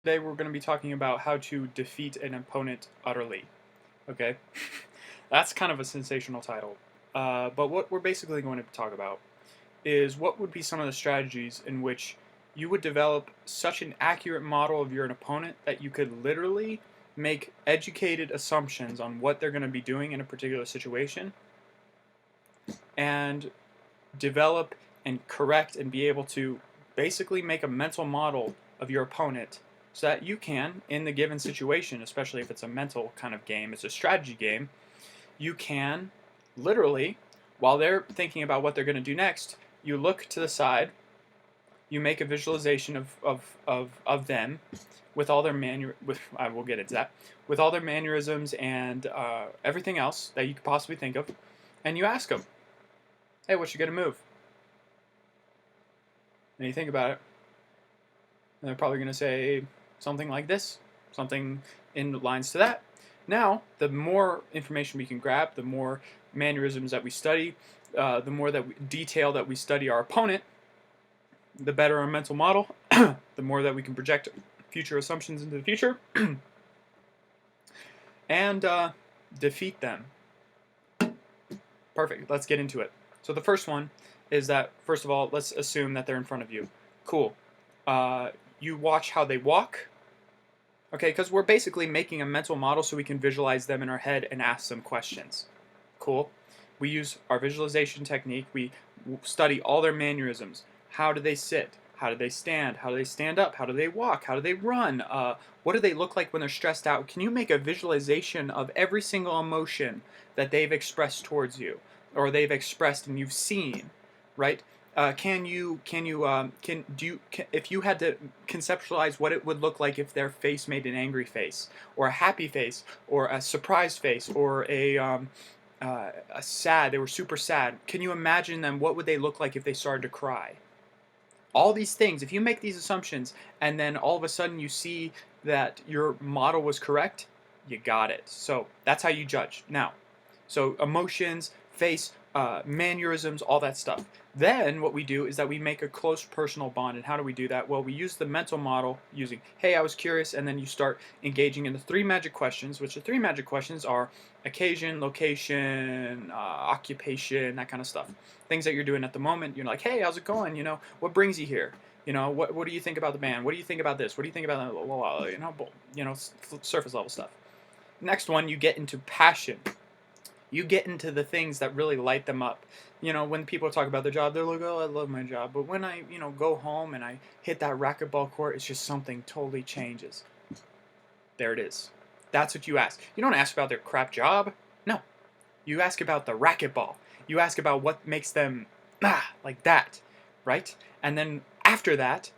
Today we're going to be talking about how to defeat an opponent utterly. Okay? That's kind of a sensational title. But what we're basically going to talk about is what would be some of the strategies in which you would develop such an accurate model of your opponent that you could literally make educated assumptions on what they're going to be doing in a particular situation and develop and correct and be able to basically make a mental model of your opponent so that you can, in the given situation, especially if it's a mental kind of game, it's a strategy game, you can literally, while they're thinking about what they're going to do next, you look to the side, you make a visualization of them with all their I will get into that, with all their mannerisms and everything else that you could possibly think of, and you ask them, hey, what's your gonna move? And you think about it, and they're probably going to say something like this, something in lines to that. Now, the more information we can grab, the more mannerisms that we study, the more detail that we study our opponent, the better our mental model, the more that we can project future assumptions into the future, and defeat them. Perfect. Let's get into it. So the first one is that, first of all, let's assume that they're in front of you. Cool. You watch how they walk. Okay, because we're basically making a mental model so we can visualize them in our head and ask them questions. Cool. We use our visualization technique. We study all their mannerisms. How do they sit? How do they stand? How do they stand up? How do they walk? How do they run? What do they look like when they're stressed out? Can you make a visualization of every single emotion that they've expressed towards you, or they've expressed and you've seen, right? If you had to conceptualize what it would look like if their face made an angry face, or a happy face, or a surprised face, or a sad, they were super sad. Can you imagine them? What would they look like if they started to cry? All these things, if you make these assumptions and then all of a sudden you see that your model was correct, you got it. So that's how you judge. Now, so emotions, face, mannerisms, all that stuff. Then what we do is that we make a close personal bond. And how do we do that? Well, we use the mental model using, hey, I was curious, and then you start engaging in the three magic questions, which the three magic questions are occasion, location, occupation, that kind of stuff. Things that you're doing at the moment. You're like, hey, how's it going? You know, what brings you here? You know, what do you think about the band? What do you think about this? What do you think about that? Surface level stuff. Next one, you get into passion. You get into the things that really light them up. You know, when people talk about their job, they're like, oh, I love my job. But when I, go home and I hit that racquetball court, it's just something totally changes. There it is. That's what you ask. You don't ask about their crap job. No. You ask about the racquetball. You ask about what makes them, like that, right? And then after that,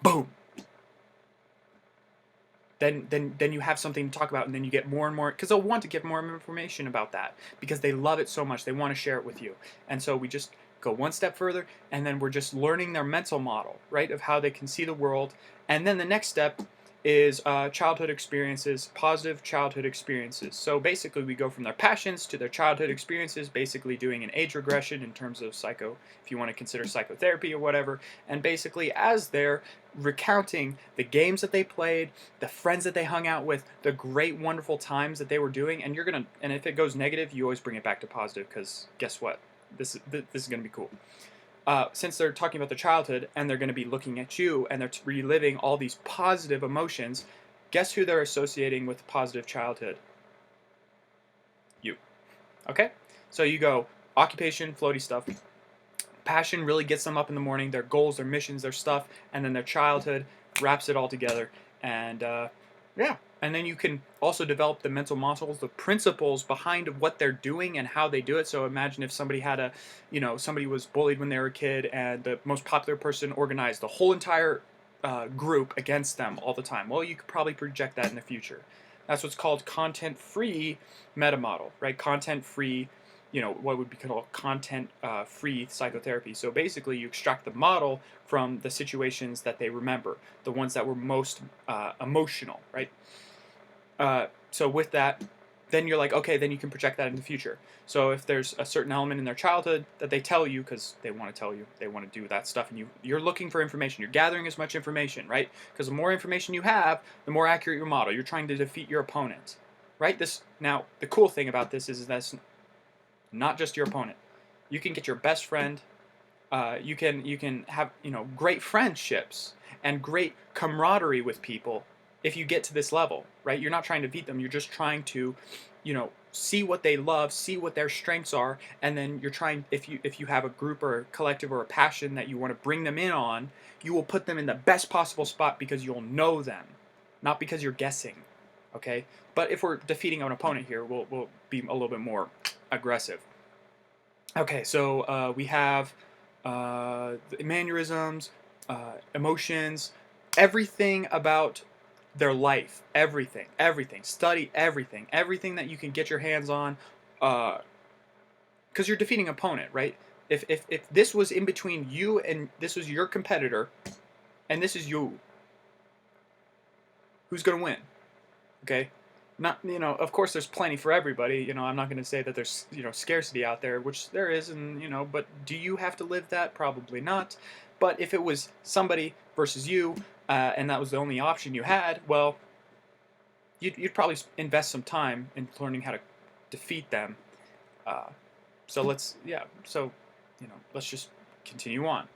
boom, then you have something to talk about, and then you get more and more, because they'll want to get more information about that because they love it so much, they want to share it with you. And so we just go one step further, and then we're just learning their mental model, right, of how they can see the world. And then the next step is childhood experiences, positive childhood experiences. So basically we go from their passions to their childhood experiences, basically doing an age regression in terms of if you want to consider psychotherapy or whatever. And basically as they're recounting the games that they played, the friends that they hung out with, the great wonderful times that they were doing, and if it goes negative, you always bring it back to positive, because guess what? This is going to be cool. Since they're talking about their childhood and they're going to be looking at you and they're reliving all these positive emotions, guess who they're associating with positive childhood? You. Okay? So you go occupation, floaty stuff. Passion really gets them up in the morning, their goals, their missions, their stuff, and then their childhood wraps it all together. And yeah. And then you can also develop the mental muscles, the principles behind what they're doing and how they do it. So imagine if somebody somebody was bullied when they were a kid, and the most popular person organized the whole entire group against them all the time. Well, you could probably project that in the future. That's what's called content-free meta model, right? Content-free, what would be called content-free psychotherapy. So basically, you extract the model from the situations that they remember, the ones that were most emotional, right? So with that, then you're like, okay, then you can project that in the future. So if there's a certain element in their childhood that they tell you because they want to tell you, they want to do that stuff, and you're looking for information, you're gathering as much information, right? Because the more information you have, the more accurate your model. You're trying to defeat your opponent, right? This now the cool thing about this is that's not just your opponent. You can get your best friend. You can have great friendships and great camaraderie with people if you get to this level, right? You're not trying to beat them. You're just trying to, see what they love, see what their strengths are, and then you're trying. If you have a group or a collective or a passion that you want to bring them in on, you will put them in the best possible spot because you'll know them, not because you're guessing. Okay, but if we're defeating an opponent here, we'll be a little bit more aggressive. Okay, so we have the mannerisms, emotions, everything about their life, everything. Study everything that you can get your hands on, because you're defeating an opponent, right? If this was in between you and this was your competitor, and this is you, who's gonna win? Okay, not of course there's plenty for everybody. I'm not going to say that there's scarcity out there, which there is, and but do you have to live that? Probably not. But if it was somebody versus you, and that was the only option you had, well, you'd probably invest some time in learning how to defeat them. So let's just continue on.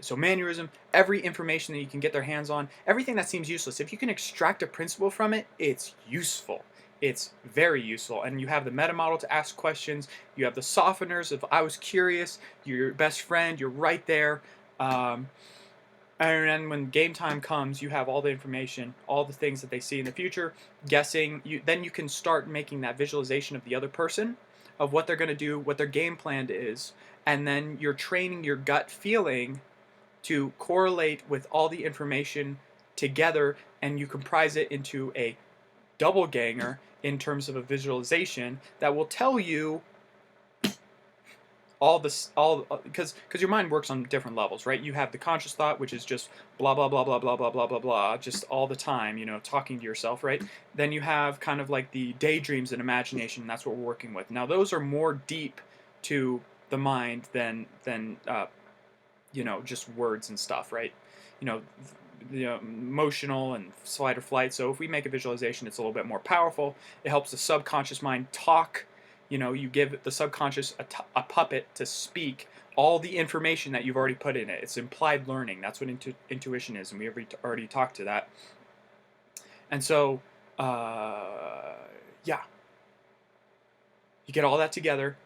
So mannerism, every information that you can get their hands on, everything that seems useless. If you can extract a principle from it, it's useful. It's very useful. And you have the meta model to ask questions. You have the softeners of I was curious. You're your best friend. You're right there. And then when game time comes, you have all the information, all the things that they see in the future, guessing. Then you can start making that visualization of the other person, of what they're going to do, what their game plan is, and then you're training your gut feeling to correlate with all the information together, and you comprise it into a double ganger in terms of a visualization that will tell you all because your mind works on different levels, right? You have the conscious thought, which is just blah blah blah blah blah blah blah blah blah, just all the time, talking to yourself, right? Then you have kind of like the daydreams and imagination. That's what we're working with now. Those are more deep to the mind than just words and stuff, right? you know the emotional and fight or flight. So if we make a visualization, it's a little bit more powerful. It helps the subconscious mind talk. You give the subconscious a puppet to speak all the information that you've already put in it. It's implied learning. That's what intuition is, and we already talked to that. And so, yeah, you get all that together.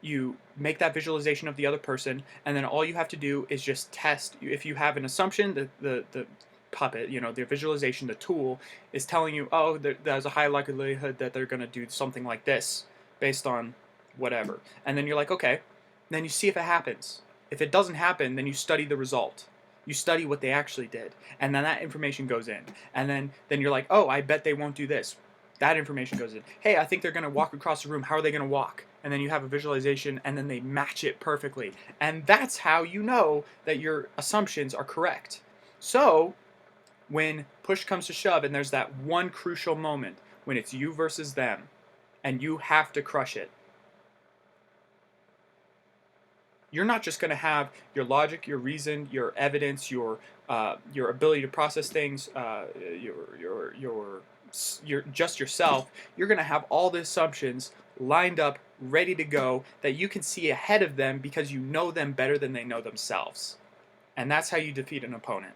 You make that visualization of the other person, and then all you have to do is just test. If you have an assumption, the puppet, the visualization, the tool is telling you, oh, there's a high likelihood that they're going to do something like this based on whatever. And then you're like, okay. Then you see if it happens. If it doesn't happen, then you study the result. You study what they actually did, and then that information goes in. And then you're like, oh, I bet they won't do this. That information goes in. Hey, I think they're going to walk across the room. How are they going to walk? And then you have a visualization, and then they match it perfectly. And that's how you know that your assumptions are correct. So when push comes to shove, and there's that one crucial moment when it's you versus them, and you have to crush it, you're not just going to have your logic, your reason, your evidence, your ability to process things, your just yourself. You're going to have all the assumptions lined up, ready to go, that you can see ahead of them because you know them better than they know themselves. And that's how you defeat an opponent.